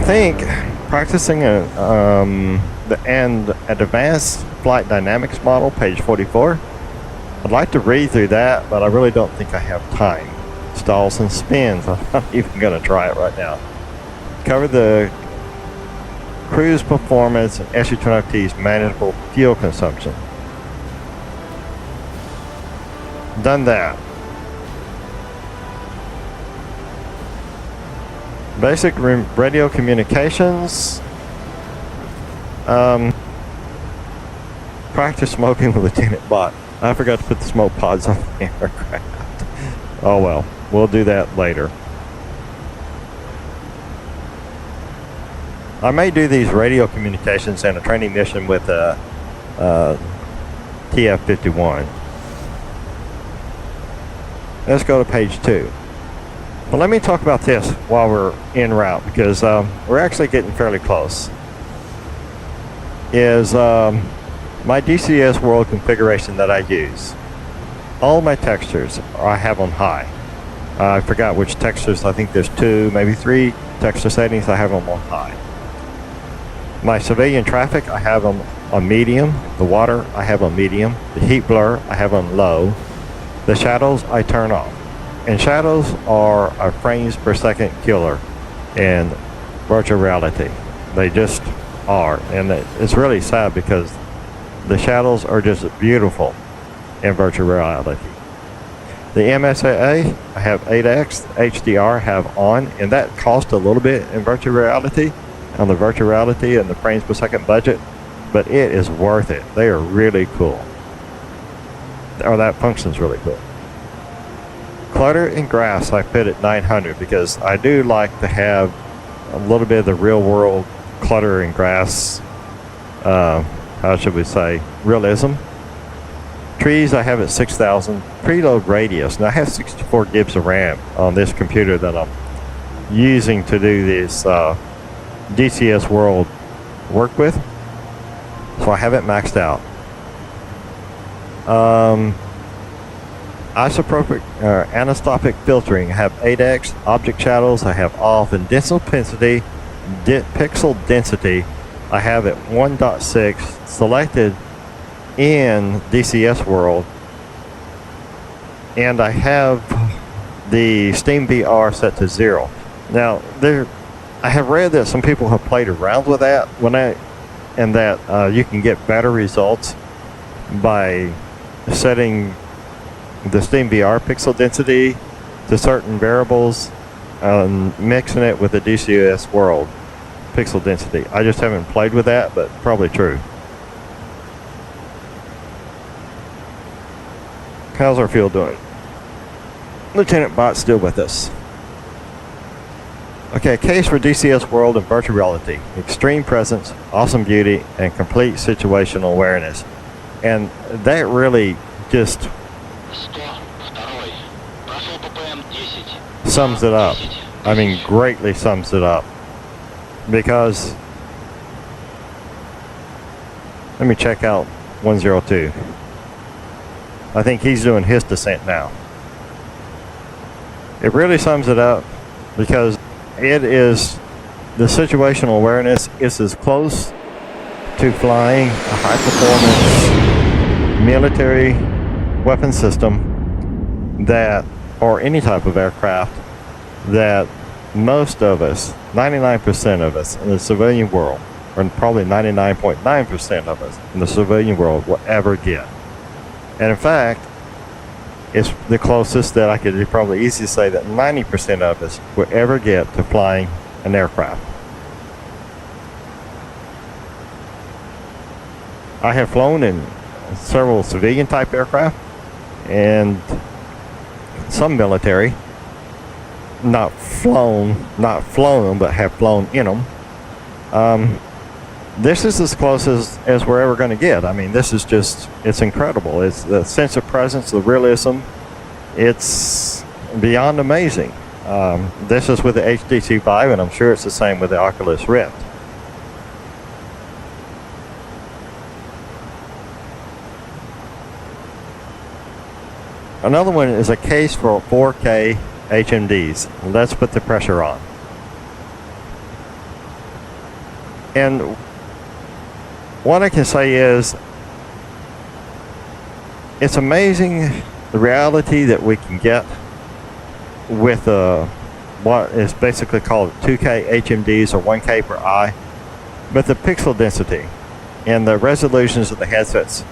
think practicing an advanced flight dynamics model, page 44. I'd like to read through that, but I really don't think I have time. Stalls and spins. I'm not even going to try it right now. Cover the cruise performance and Su-25T's manageable fuel consumption. Done that. Basic radio communications. Practice smoking with Lieutenant Bot. I forgot to put the smoke pods on the aircraft. Oh well, we'll do that later. I may do these radio communications in a training mission with a TF-51. Let's go to page 2. Well, let me talk about this while we're en route, because we're actually getting fairly close. Is my DCS World configuration that I use. All my textures I have on high. I forgot which textures. I think there's 2, maybe 3 texture settings. I have them on high. My civilian traffic I have on medium. The water I have on medium. The heat blur I have on low. The shadows I turn off. And shadows are a frames per second killer in virtual reality. They just are. And it's really sad because the shadows are just beautiful in virtual reality. The MSAA, I have 8X, HDR have on, and that costs a little bit in virtual reality, on the virtual reality and the frames per second budget, but it is worth it. They are really cool. Or that function's really cool. Clutter and grass I put at 900 because I do like to have a little bit of the real world clutter and grass, how should we say, realism. Trees I have at 6,000. Preload radius. Now I have 64 gigs of RAM on this computer that I'm using to do this DCS World work with. So I have it maxed out. Isotropic anisotropic filtering. I have 8X. Object shadows I have off, and pixel density I have at 1.6 selected in DCS World, and I have the Steam VR set to 0. Now I have read that some people have played around with that and that you can get better results by setting the Steam VR pixel density to certain variables and mixing it with the DCS World pixel density. I just haven't played with that, but probably true. How's our field doing? Lieutenant Bot's still with us. Okay, a case for DCS World and virtual reality. Extreme presence, awesome beauty, and complete situational awareness. And that really just sums it up. I mean, greatly sums it up. Because, let me check out 102. I think he's doing his descent now. It really sums it up because it is, the situational awareness is as close to flying a high performance military weapon system that, or any type of aircraft, that most of us, 99% of us in the civilian world, or probably 99.9% of us in the civilian world will ever get. And in fact, it's the closest that I could probably easily say that 90% of us will ever get to flying an aircraft. I have flown in several civilian type aircraft and some military. Not flown them, but have flown in them. This is as close as we're ever going to get. I mean, this is just, it's incredible. It's the sense of presence, the realism. It's beyond amazing. This is with the HTC Vive, and I'm sure it's the same with the Oculus Rift. Another one is a case for 4K HMDs. Let's put the pressure on. And what I can say is, it's amazing the reality that we can get with what is basically called 2K HMDs or 1K per eye, but the pixel density and the resolutions of the headsets,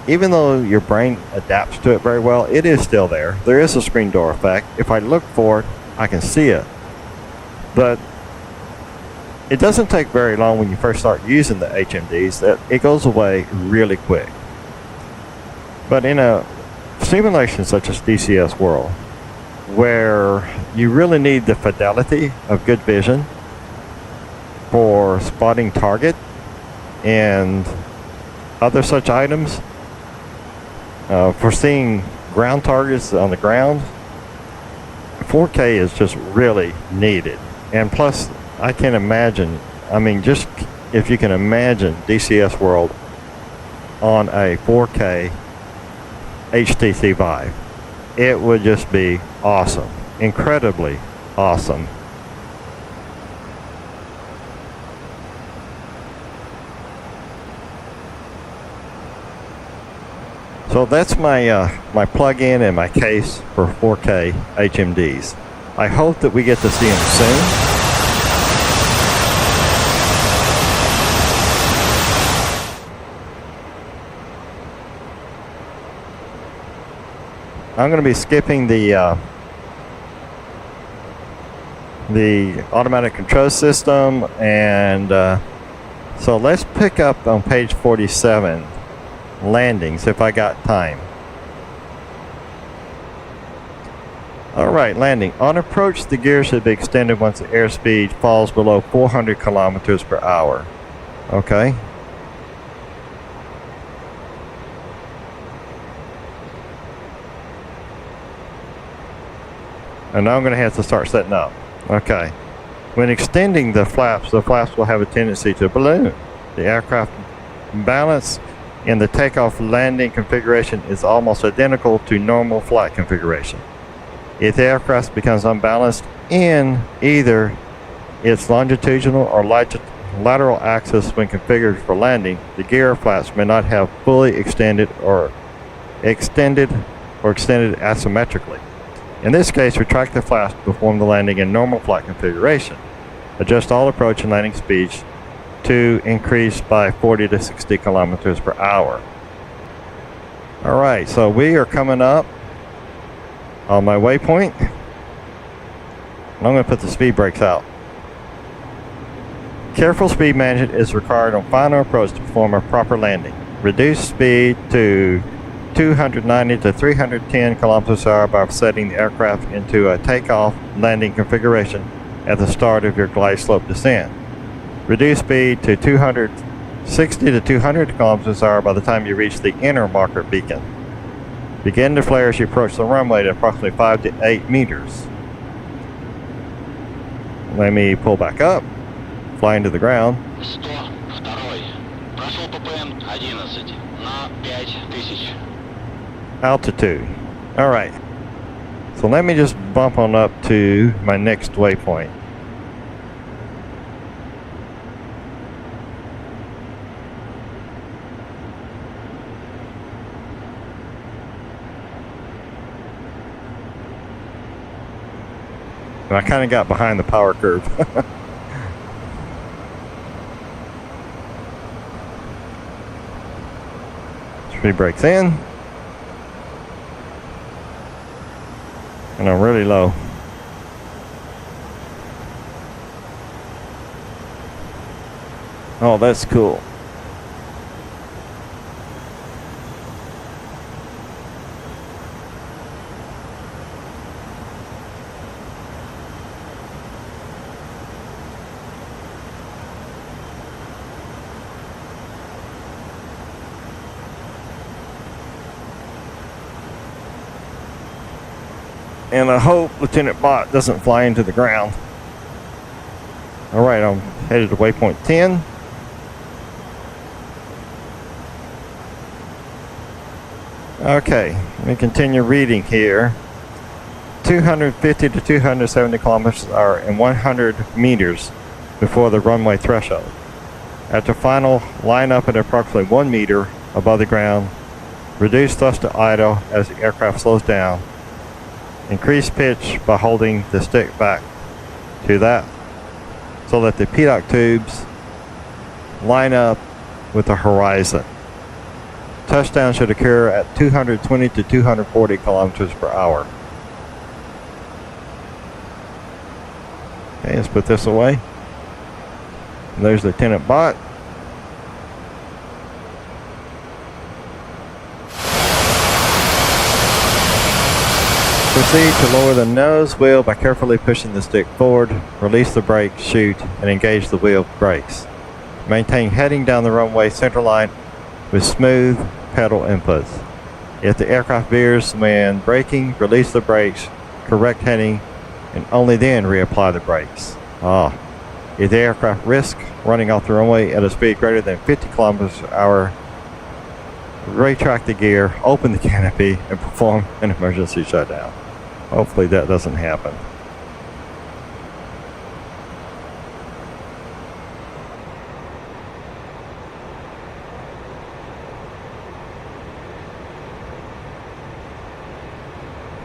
even though your brain adapts to it very well, it is still there. There is a screen door effect. If I look for it, I can see it. But it doesn't take very long when you first start using the HMDs that it goes away really quick. But in a simulation such as DCS World, where you really need the fidelity of good vision for spotting target and other such items, for seeing ground targets on the ground, 4K is just really needed. And plus, I can imagine, I mean, just if you can imagine DCS World on a 4K HTC Vive, it would just be awesome, incredibly awesome. So that's my my plug-in and my case for 4K HMDs. I hope that we get to see them soon. I'm going to be skipping the automatic control system, and so let's pick up on page 47, landings, if I got time. Alright, landing. On approach, the gear should be extended once the airspeed falls below 400 kilometers per hour. Okay. And now I'm going to have to start setting up. Okay. When extending the flaps will have a tendency to balloon. The aircraft balance in the takeoff landing configuration is almost identical to normal flight configuration. If the aircraft becomes unbalanced in either its longitudinal or lateral axis when configured for landing, the gear flaps may not have fully extended asymmetrically. In this case, retract the flaps to perform the landing in normal flight configuration. Adjust all approach and landing speeds to increase by 40 to 60 kilometers per hour. Alright, so we are coming up on my waypoint. I'm going to put the speed brakes out. Careful speed management is required on final approach to perform a proper landing. Reduce speed to 290 to 310 kilometers per hour by setting the aircraft into a takeoff landing configuration at the start of your glide slope descent. Reduce speed to 260 to 200 kilometers per hour by the time you reach the inner marker beacon. Begin to flare as you approach the runway at approximately 5 to 8 meters. Let me pull back up, fly into the ground. 102. Прошел ППМ 11 на 5000. Altitude. Alright. So let me just bump on up to my next waypoint. I kind of got behind the power curve. Speed brakes in. And I'm really low. Oh, that's cool. And I hope Lieutenant Bot doesn't fly into the ground. Alright, I'm headed to waypoint 10. Okay, let me continue reading here. 250 to 270 kilometers per hour and 100 meters before the runway threshold. After final, line up at approximately 1 meter above the ground. Reduce thrust to idle as the aircraft slows down. Increase pitch by holding the stick back to that so that the PDOC tubes line up with the horizon. Touchdown should occur at 220 to 240 kilometers per hour. Okay, let's put this away. And there's Lieutenant Bott. Proceed to lower the nose wheel by carefully pushing the stick forward, release the brake chute, and engage the wheel brakes. Maintain heading down the runway centerline with smooth pedal inputs. If the aircraft veers when braking, release the brakes, correct heading, and only then reapply the brakes. If the aircraft risks running off the runway at a speed greater than 50 kilometers per hour, retract the gear, open the canopy, and perform an emergency shutdown. Hopefully that doesn't happen.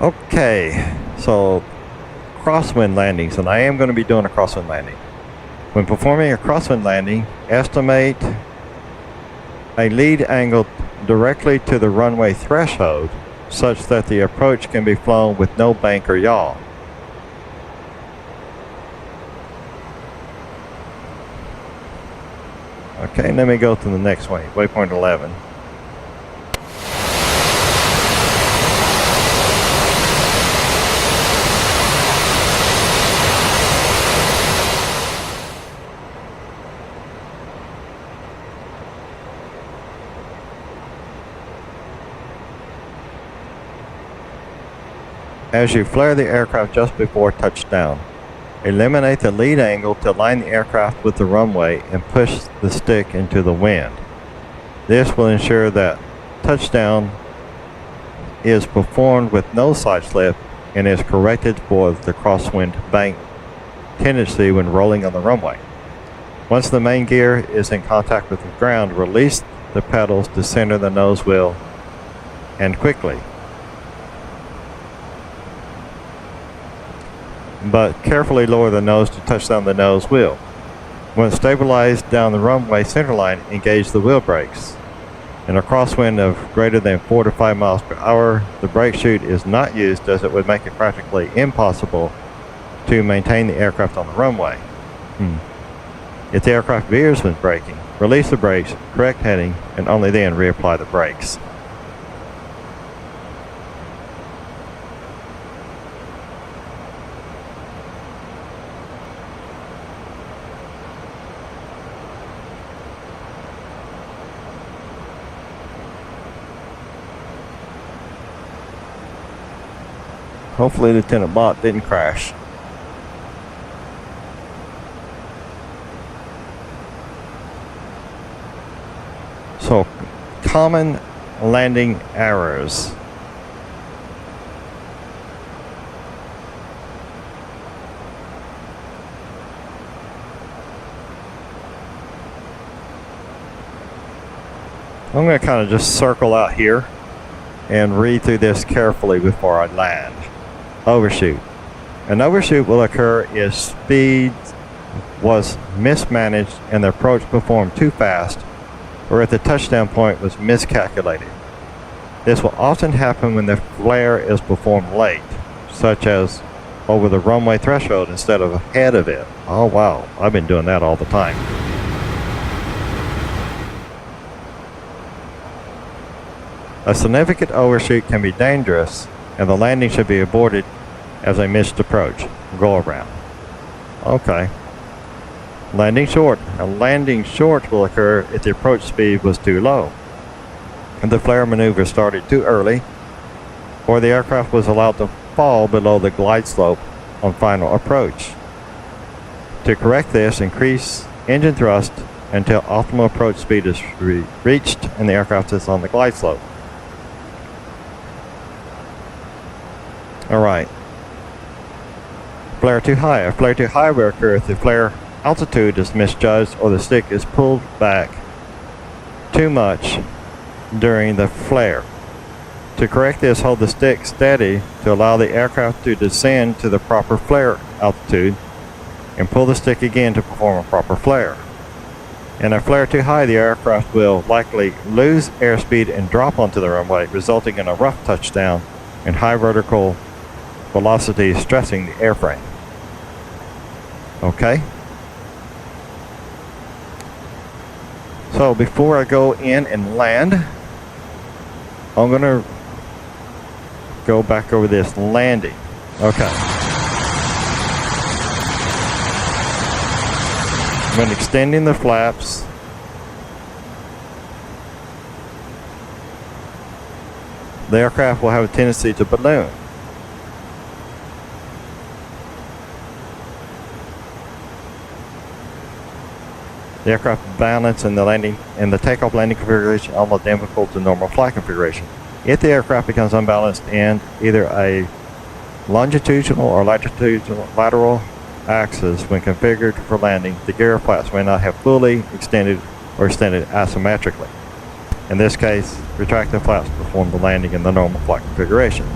Okay, so crosswind landings, and I am going to be doing a crosswind landing. When performing a crosswind landing, estimate a lead angle directly to the runway threshold such that the approach can be flown with no bank or yaw. Okay, let me go to the next one, waypoint 11. As you flare the aircraft just before touchdown, eliminate the lead angle to align the aircraft with the runway and push the stick into the wind. This will ensure that touchdown is performed with no side slip and is corrected for the crosswind bank tendency when rolling on the runway. Once the main gear is in contact with the ground, release the pedals to center the nose wheel and quickly. But carefully lower the nose to touch down the nose wheel. When stabilized down the runway centerline, engage the wheel brakes. In a crosswind of greater than 4 to 5 miles per hour, the brake chute is not used as it would make it practically impossible to maintain the aircraft on the runway. If the aircraft veers when braking, release the brakes, correct heading, and only then reapply the brakes. Hopefully Lieutenant Bott didn't crash. So, common landing errors. I'm going to kind of just circle out here and read through this carefully before I land. Overshoot. An overshoot will occur if speed was mismanaged and the approach performed too fast, or if the touchdown point was miscalculated. This will often happen when the flare is performed late, such as over the runway threshold instead of ahead of it. Oh wow, I've been doing that all the time. A significant overshoot can be dangerous, and the landing should be aborted as a missed approach. Go around. Okay. Landing short. A landing short will occur if the approach speed was too low, and the flare maneuver started too early, or the aircraft was allowed to fall below the glide slope on final approach. To correct this, increase engine thrust until optimal approach speed is reached and the aircraft is on the glide slope. Alright. Flare too high. A flare too high will occur if the flare altitude is misjudged or the stick is pulled back too much during the flare. To correct this, hold the stick steady to allow the aircraft to descend to the proper flare altitude and pull the stick again to perform a proper flare. In a flare too high, the aircraft will likely lose airspeed and drop onto the runway, resulting in a rough touchdown and high vertical velocity stressing the airframe. Okay? So before I go in and land, I'm going to go back over this landing. Okay. When extending the flaps, the aircraft will have a tendency to balloon. The aircraft balance in the landing and the takeoff landing configuration almost identical to normal flight configuration. If the aircraft becomes unbalanced in either a longitudinal or lateral axis when configured for landing, the gear flaps may not have fully extended or extended asymmetrically. In this case, retract the flaps to perform the landing in the normal flight configuration.